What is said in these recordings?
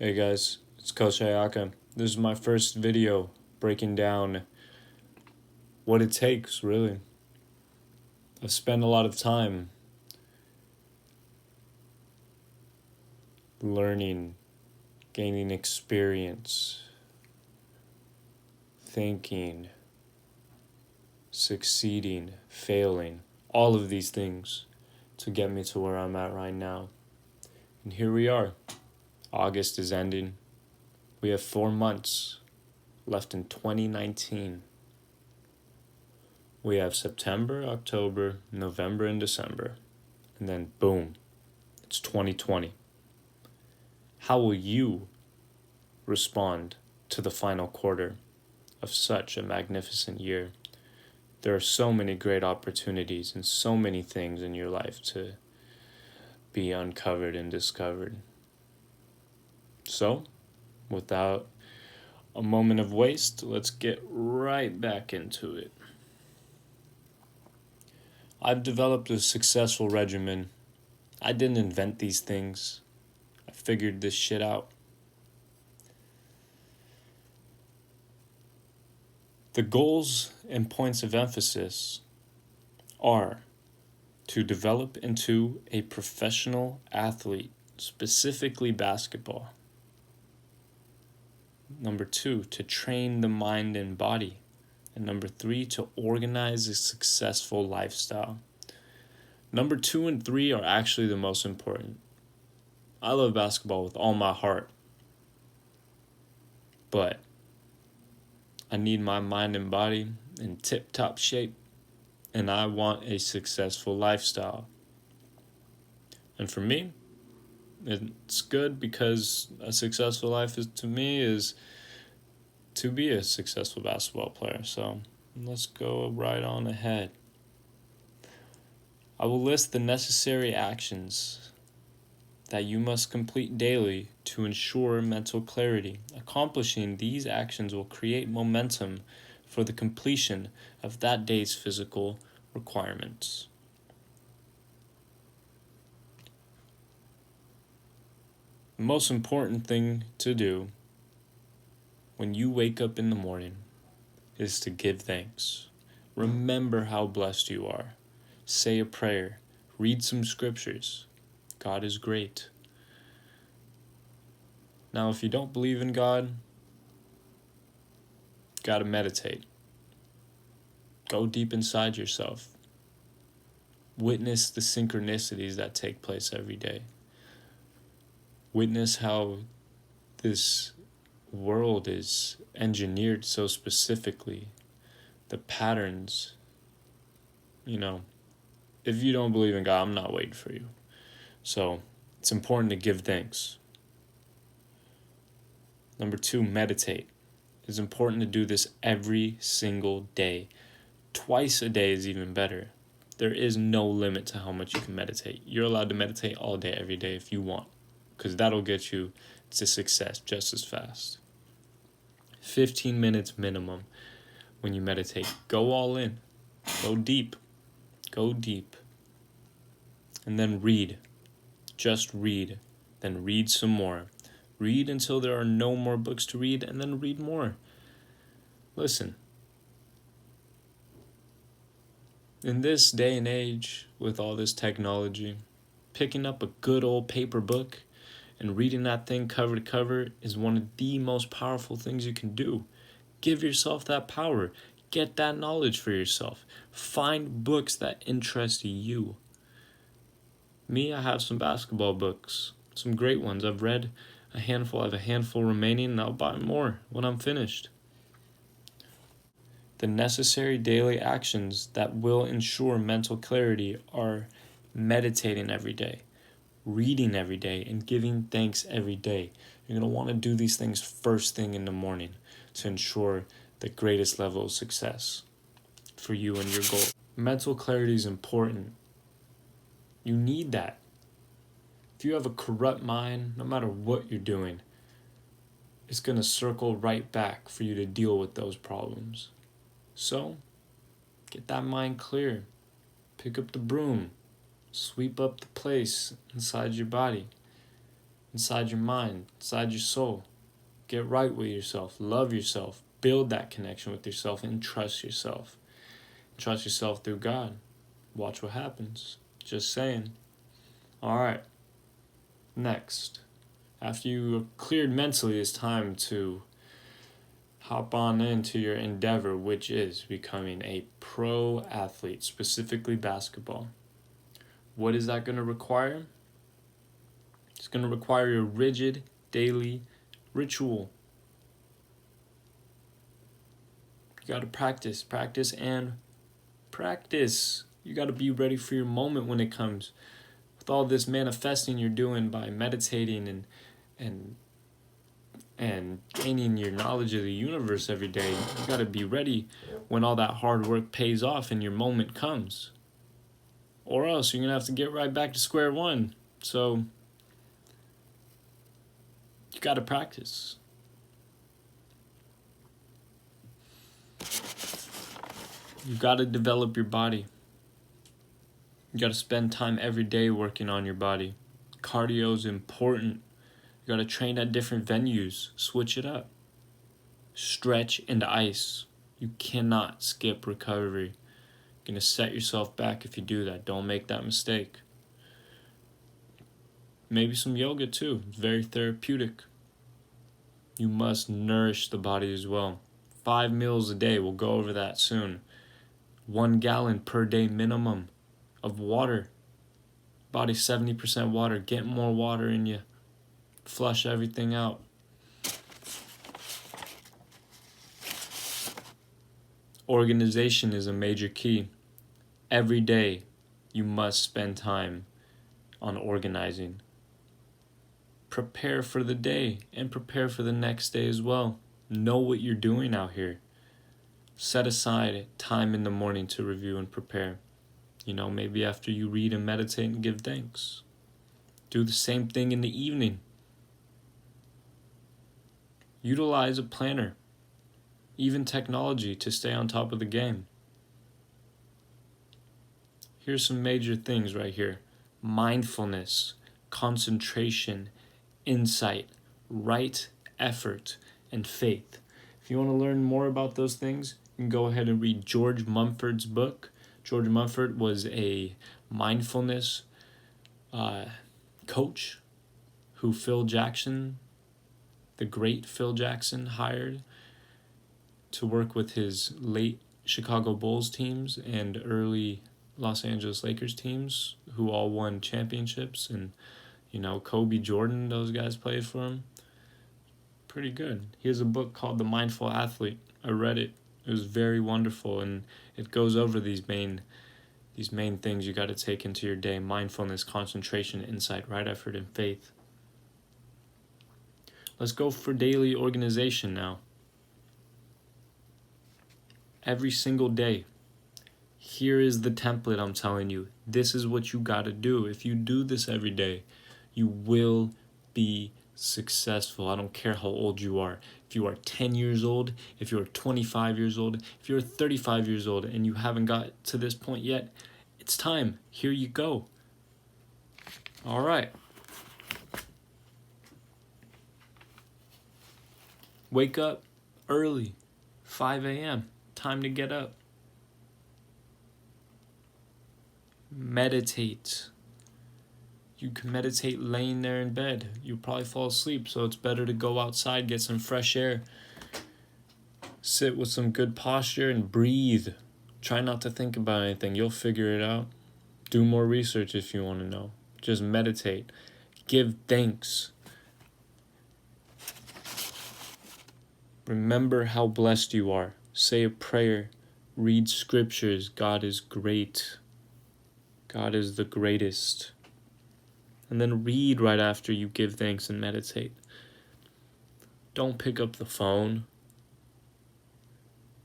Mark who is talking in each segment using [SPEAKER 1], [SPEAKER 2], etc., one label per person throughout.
[SPEAKER 1] Hey guys, it's Coach Iyaka. This is my first video breaking down what it takes, really. I've spent a lot of time learning, gaining experience, thinking, succeeding, failing, all of these things to get me to where I'm at right now. And here we are. August is ending. We have 4 months left in 2019. We have September, October, November, and December. And then boom, it's 2020. How will you respond to the final quarter of such a magnificent year? There are so many great opportunities and so many things in your life to be uncovered and discovered. So, without a moment of waste, let's get right back into it. I've developed a successful regimen. I didn't invent these things. I figured this shit out. The goals and points of emphasis are to develop into a professional athlete, specifically basketball. Number 2, to train the mind and body. And number 3, to organize a successful lifestyle. Number 2 and 3 are actually the most important. I love basketball with all my heart, but I need my mind and body in tip-top shape, and I want a successful lifestyle. And for me, it's good because a successful life is to be a successful basketball player. So let's go right on ahead. I will list the necessary actions that you must complete daily to ensure mental clarity. Accomplishing these actions will create momentum for the completion of that day's physical requirements. The most important thing to do when you wake up in the morning is to give thanks. Remember how blessed you are. Say a prayer. Read some scriptures. God is great. Now, if you don't believe in God, gotta meditate. Go deep inside yourself. Witness the synchronicities that take place every day. Witness how this world is engineered so specifically. The patterns, if you don't believe in God, I'm not waiting for you. So it's important to give thanks. Number 2, meditate. It's important to do this every single day. Twice a day is even better. There is no limit to how much you can meditate. You're allowed to meditate all day, every day if you want, because that'll get you to success just as fast. 15 minutes minimum when you meditate. Go all in. Go deep. Go deep. And then read. Just read. Then read some more. Read until there are no more books to read, and then read more. Listen. In this day and age, with all this technology, picking up a good old paper book and reading that thing cover to cover is one of the most powerful things you can do. Give yourself that power. Get that knowledge for yourself. Find books that interest you. Me, I have some basketball books. Some great ones. I've read a handful. I have a handful remaining, and I'll buy more when I'm finished. The necessary daily actions that will ensure mental clarity are meditating every day, reading every day, and giving thanks every day. You're going to want to do these things first thing in the morning to ensure the greatest level of success for you and your goal. Mental clarity is important. You need that. If you have a corrupt mind, no matter what you're doing, it's going to circle right back for you to deal with those problems. So, get that mind clear. Pick up the broom. Sweep up the place inside your body. inside your mind, inside your soul. Get right with yourself, love yourself, build that connection with yourself, and trust yourself. Trust yourself through God. Watch what happens. Just saying. All right. Next, after you are cleared mentally, it's time to hop on into your endeavor, which is becoming a pro athlete, specifically basketball. What is that going to require? It's going to require a rigid daily ritual. You got to practice, and practice. You got to be ready for your moment when it comes. With all this manifesting you're doing by meditating and gaining your knowledge of the universe every day, you got to be ready when all that hard work pays off and your moment comes. Or else you're going to have to get right back to square one. So you got to practice. You got to develop your body. You got to spend time every day working on your body. Cardio is important. You got to train at different venues. Switch it up. Stretch and ice. You cannot skip recovery. You're going to set yourself back if you do that. Don't make that mistake. Maybe some yoga too. It's very therapeutic. You must nourish the body as well. 5 meals a day. We'll go over that soon. 1 gallon per day minimum of water. Body 70% water. Get more water in you. Flush everything out. Organization is a major key. Every day you must spend time on organizing. Prepare for the day and prepare for the next day as well. Know what you're doing out here. Set aside time in the morning to review and prepare. Maybe after you read and meditate and give thanks. Do the same thing in the evening. Utilize a planner, even technology, to stay on top of the game. Here's some major things right here. Mindfulness, concentration, insight, right effort, and faith. If you want to learn more about those things, you can go ahead and read George Mumford's book. George Mumford was a mindfulness coach who the great Phil Jackson, hired to work with his late Chicago Bulls teams and early Los Angeles Lakers teams, who all won championships. And, Kobe, Jordan, those guys played for him. Pretty good. He has a book called The Mindful Athlete. I read it. It was very wonderful, and it goes over these main things you got to take into your day: mindfulness, concentration, insight, right effort, and faith. Let's go for daily organization now. Every single day. Here is the template I'm telling you. This is what you got to do. If you do this every day, you will be successful. I don't care how old you are. If you are 10 years old, if you're 25 years old, if you're 35 years old and you haven't got to this point yet, it's time. Here you go. All right. Wake up early, 5 a.m. Time to get up. Meditate. You can meditate laying there in bed. You'll probably fall asleep, so it's better to go outside, get some fresh air. Sit with some good posture and breathe. Try not to think about anything. You'll figure it out. Do more research if you want to know. Just meditate. Give thanks. Remember how blessed you are. Say a prayer. Read scriptures. God is great. God is the greatest. And then read right after you give thanks and meditate. Don't pick up the phone.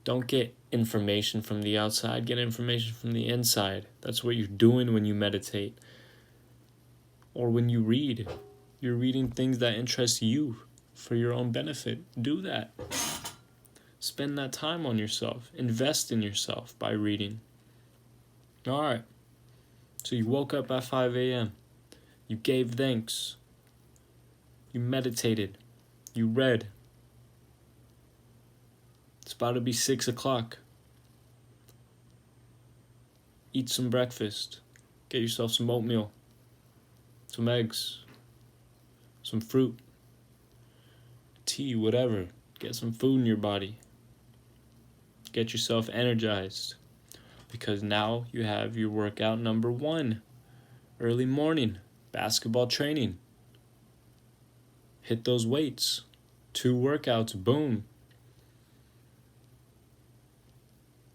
[SPEAKER 1] Don't get information from the outside. Get information from the inside. That's what you're doing when you meditate. Or when you read. You're reading things that interest you for your own benefit. Do that. Spend that time on yourself. Invest in yourself by reading. All right. So you woke up at 5 a.m. You gave thanks. You meditated. You read. It's about to be 6 o'clock. Eat some breakfast. Get yourself some oatmeal, some eggs, some fruit, tea, whatever. Get some food in your body. Get yourself energized. Because now you have your workout number 1. Early morning, basketball training. Hit those weights. 2 workouts, boom.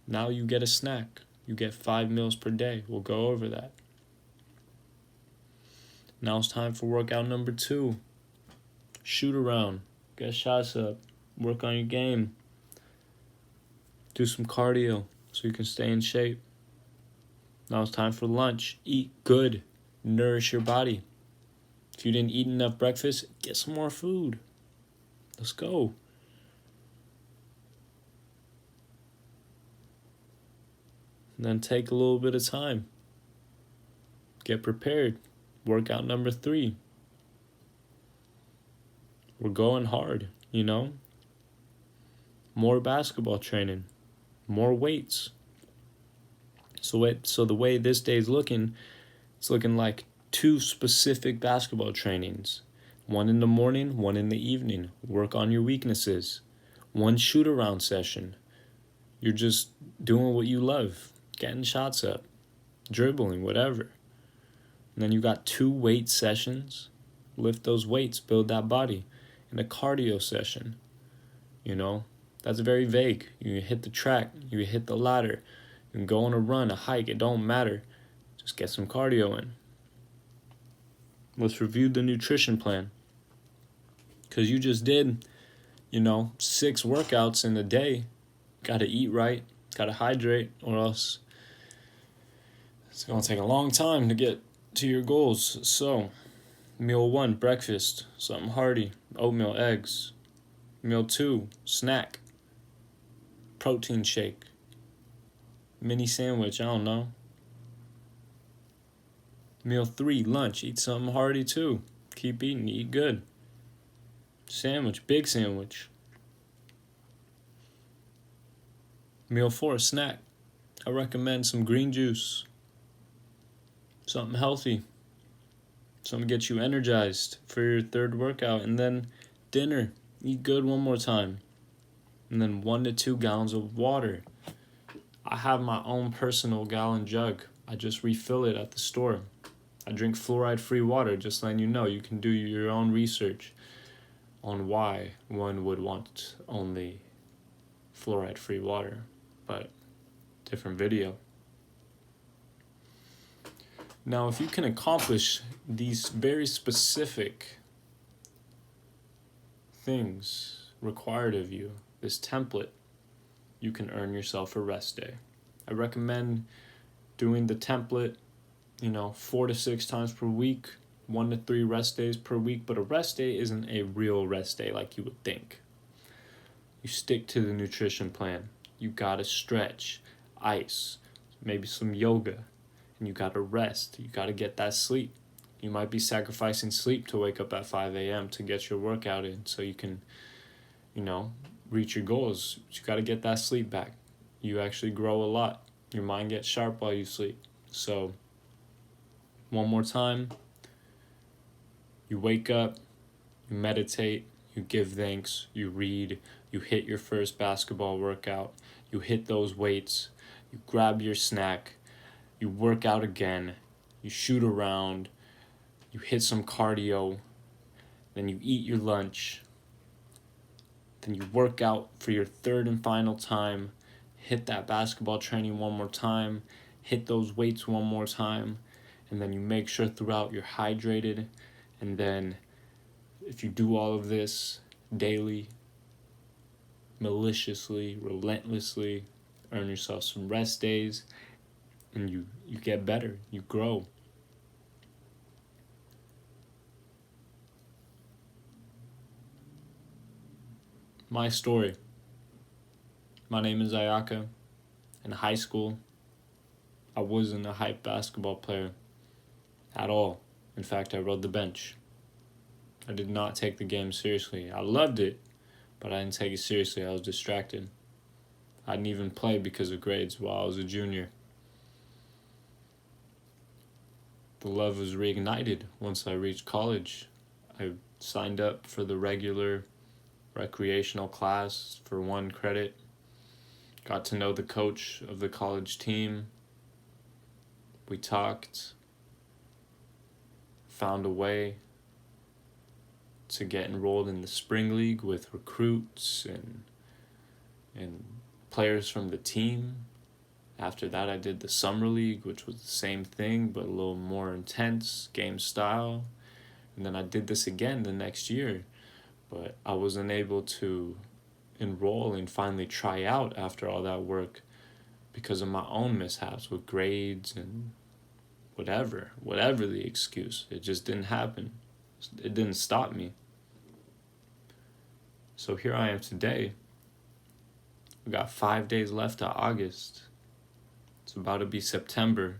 [SPEAKER 1] Now you get a snack. You get 5 meals per day. We'll go over that. Now it's time for workout number 2. Shoot around. Get shots up. Work on your game. Do some cardio so you can stay in shape. Now it's time for lunch. Eat good. Nourish your body. If you didn't eat enough breakfast, get some more food. Let's go. And then take a little bit of time. Get prepared. Workout number 3. We're going hard, More basketball training. More weights. So the way this day is looking, it's looking like 2 specific basketball trainings. 1 in the morning, 1 in the evening. Work on your weaknesses. 1 shoot-around session. You're just doing what you love. Getting shots up. Dribbling, whatever. And then you got 2 weight sessions. Lift those weights, build that body. And a cardio session. That's very vague. You hit the track. You hit the ladder. You can go on a run, a hike. It don't matter. Just get some cardio in. Let's review the nutrition plan. Because you just did, 6 workouts in a day. Got to eat right. Got to hydrate, or else it's going to take a long time to get to your goals. So, meal 1, breakfast, something hearty, oatmeal, eggs. Meal 2, snack, protein shake, mini sandwich, I don't know. Meal 3, lunch, eat something hearty too. Keep eating, eat good. Sandwich, big sandwich. Meal 4, snack. I recommend some green juice. Something healthy. Something to get you energized for your 3rd workout. And then dinner. Eat good one more time. And then 1 to 2 gallons of water. I have my own personal gallon jug. I just refill it at the store. I drink fluoride-free water, just letting you know. You can do your own research on why one would want only fluoride-free water. But different video. Now, if you can accomplish these very specific things required of you, this template, you can earn yourself a rest day. I recommend doing the template, 4 to 6 times per week, 1 to 3 rest days per week, but a rest day isn't a real rest day like you would think. You stick to the nutrition plan. You gotta stretch, ice, maybe some yoga, and you gotta rest. You gotta get that sleep. You might be sacrificing sleep to wake up at 5 a.m. to get your workout in so you can, reach your goals. But you gotta get that sleep back. You actually grow a lot. Your mind gets sharp while you sleep. So, one more time, you wake up, you meditate, you give thanks, you read, you hit your first basketball workout, you hit those weights, you grab your snack, you work out again, you shoot around, you hit some cardio, then you eat your lunch, then you work out for your 3rd and final time, hit that basketball training one more time, hit those weights one more time, and then you make sure throughout you're hydrated, and then if you do all of this daily, maliciously, relentlessly, earn yourself some rest days, and you get better, you grow. My story. My name is Iyaka. In high school, I wasn't a hype basketball player at all. In fact, I rode the bench. I did not take the game seriously. I loved it, but I didn't take it seriously. I was distracted. I didn't even play because of grades while I was a junior. The love was reignited once I reached college. I signed up for the regular recreational class for 1 credit. Got to know the coach of the college team. We talked, found a way to get enrolled in the spring league with recruits and players from the team. After that, I did the summer league, which was the same thing but a little more intense game style. And then I did this again the next year, but I wasn't able to enroll and finally try out after all that work because of my own mishaps with grades and whatever the excuse. It just didn't happen. It didn't stop me. So here I am today. We got 5 days left to August. It's about to be September.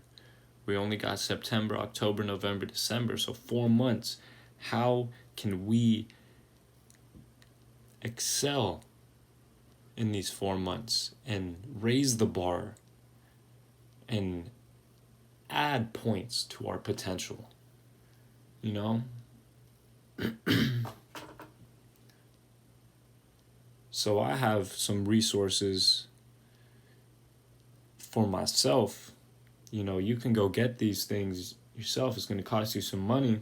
[SPEAKER 1] We only got September, October, November, December. So 4 months. How can we excel in these 4 months and raise the bar and add points to our potential? You know? So I have some resources for myself. You know, you can go get these things yourself. It's going to cost you some money.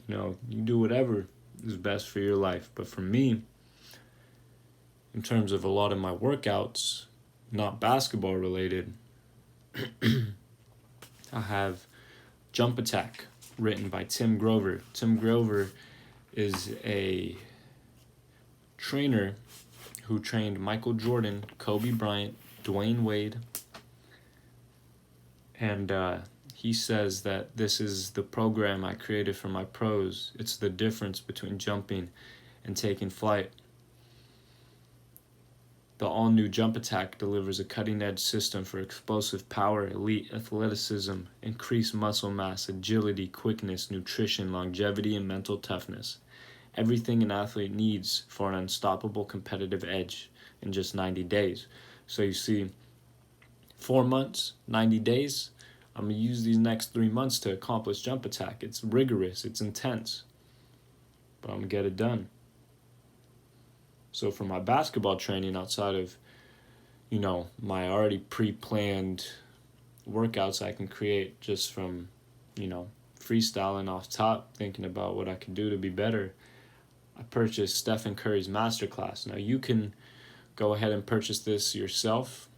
[SPEAKER 1] You know, you do whatever is best for your life. But for me, in terms of a lot of my workouts, not basketball related, I have Jump Attack, written by Tim Grover. Tim Grover is a trainer who trained Michael Jordan, Kobe Bryant, Dwayne Wade, and he says that this is the program I created for my pros. It's the difference between jumping and taking flight. The all-new Jump Attack delivers a cutting-edge system for explosive power, elite athleticism, increased muscle mass, agility, quickness, nutrition, longevity, and mental toughness. Everything an athlete needs for an unstoppable competitive edge in just 90 days. So you see, 4 months, 90 days, I'm going to use these next 3 months to accomplish Jump Attack. It's rigorous, it's intense, but I'm going to get it done. So for my basketball training, outside of, you know, my already pre-planned workouts I can create just from, you know, freestyling off top, thinking about what I could do to be better, I purchased Stephen Curry's masterclass. Now you can go ahead and purchase this yourself.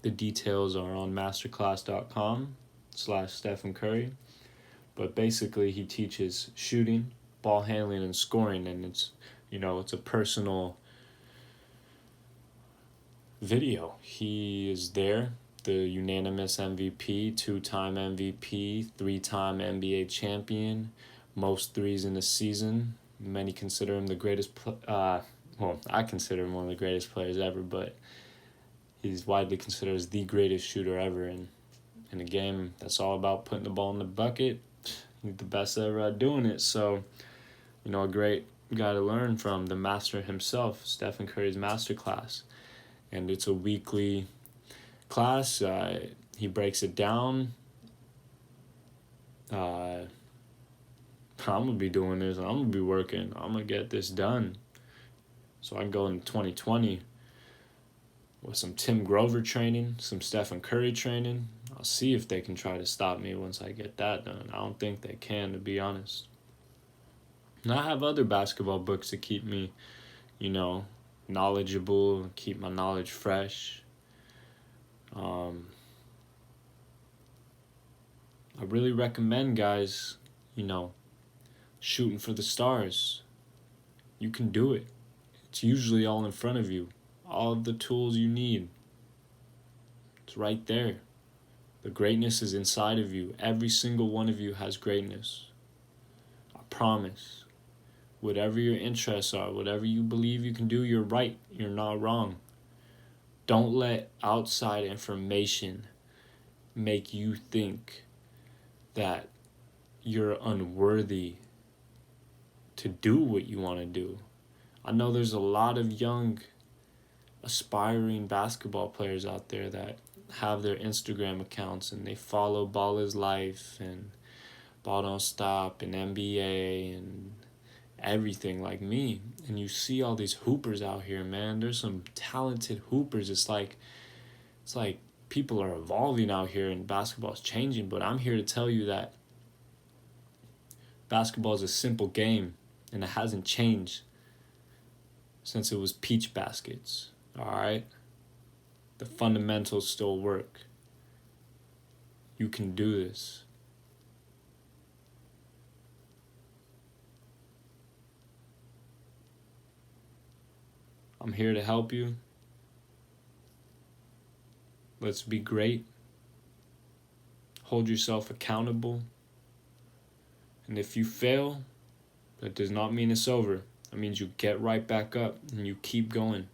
[SPEAKER 1] The details are on masterclass.com/Stephen Curry. But basically he teaches shooting, ball handling, and scoring, and it's, you know, it's a personal video. He is there, the unanimous MVP, 2-time MVP, 3-time NBA champion, most threes in a season. Many consider him the greatest, I consider him one of the greatest players ever, but he's widely considered as the greatest shooter ever. And in a game that's all about putting the ball in the bucket, he's the best ever at doing it. So, you know, a great guy to learn from, the master himself, Stephen Curry's masterclass. And it's a weekly class. He breaks it down. I'm going to be doing this. I'm going to be working. I'm going to get this done. So I can go in 2020 with some Tim Grover training, some Stephen Curry training. I'll see if they can try to stop me once I get that done. I don't think they can, to be honest. And I have other basketball books to keep me, you know, knowledgeable, keep my knowledge fresh. I really recommend, guys, you know, shooting for the stars. You can do it. It's usually all in front of you. All of the tools you need. It's right there. The greatness is inside of you. Every single one of you has greatness. I promise. Whatever your interests are, whatever you believe you can do, you're right. You're not wrong. Don't let outside information make you think that you're unworthy to do what you want to do. I know there's a lot of young, aspiring basketball players out there that have their Instagram accounts and they follow Ball is Life and Ball Don't Stop and NBA and everything like me. And you see all these hoopers out here, man. There's some talented hoopers. It's like people are evolving out here and basketball is changing, but I'm here to tell you that basketball is a simple game and it hasn't changed since it was peach baskets. All right? The fundamentals still work. You can do this. I'm here to help you. Let's be great. Hold yourself accountable. And if you fail, that does not mean it's over. That means you get right back up and you keep going.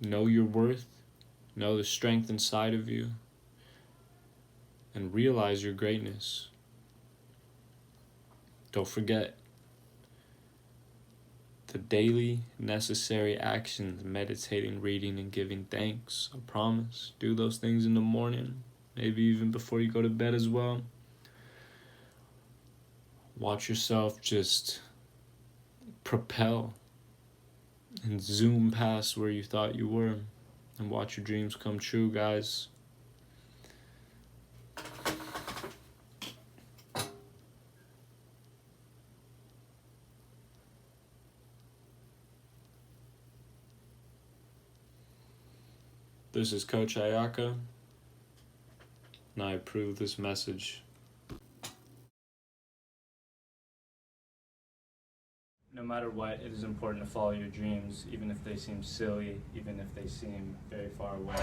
[SPEAKER 1] Know your worth. Know the strength inside of you. And realize your greatness. Don't forget the daily necessary actions, meditating, reading, and giving thanks. I promise. Do those things in the morning, maybe even before you go to bed as well. Watch yourself just propel and zoom past where you thought you were, and watch your dreams come true, guys. This is Coach Iyaka, and I approve this message. No matter what, it is important to follow your dreams, even if they seem silly, even if they seem very far away.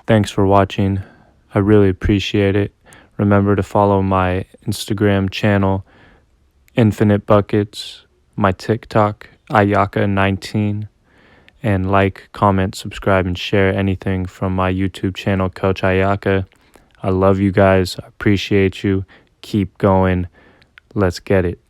[SPEAKER 1] Thanks for watching. I really appreciate it. Remember to follow my Instagram channel, Infinite Buckets, my TikTok, Iyaka19, and like, comment, subscribe, and share anything from my YouTube channel, Coach Iyaka. I love you guys. I appreciate you. Keep going. Let's get it.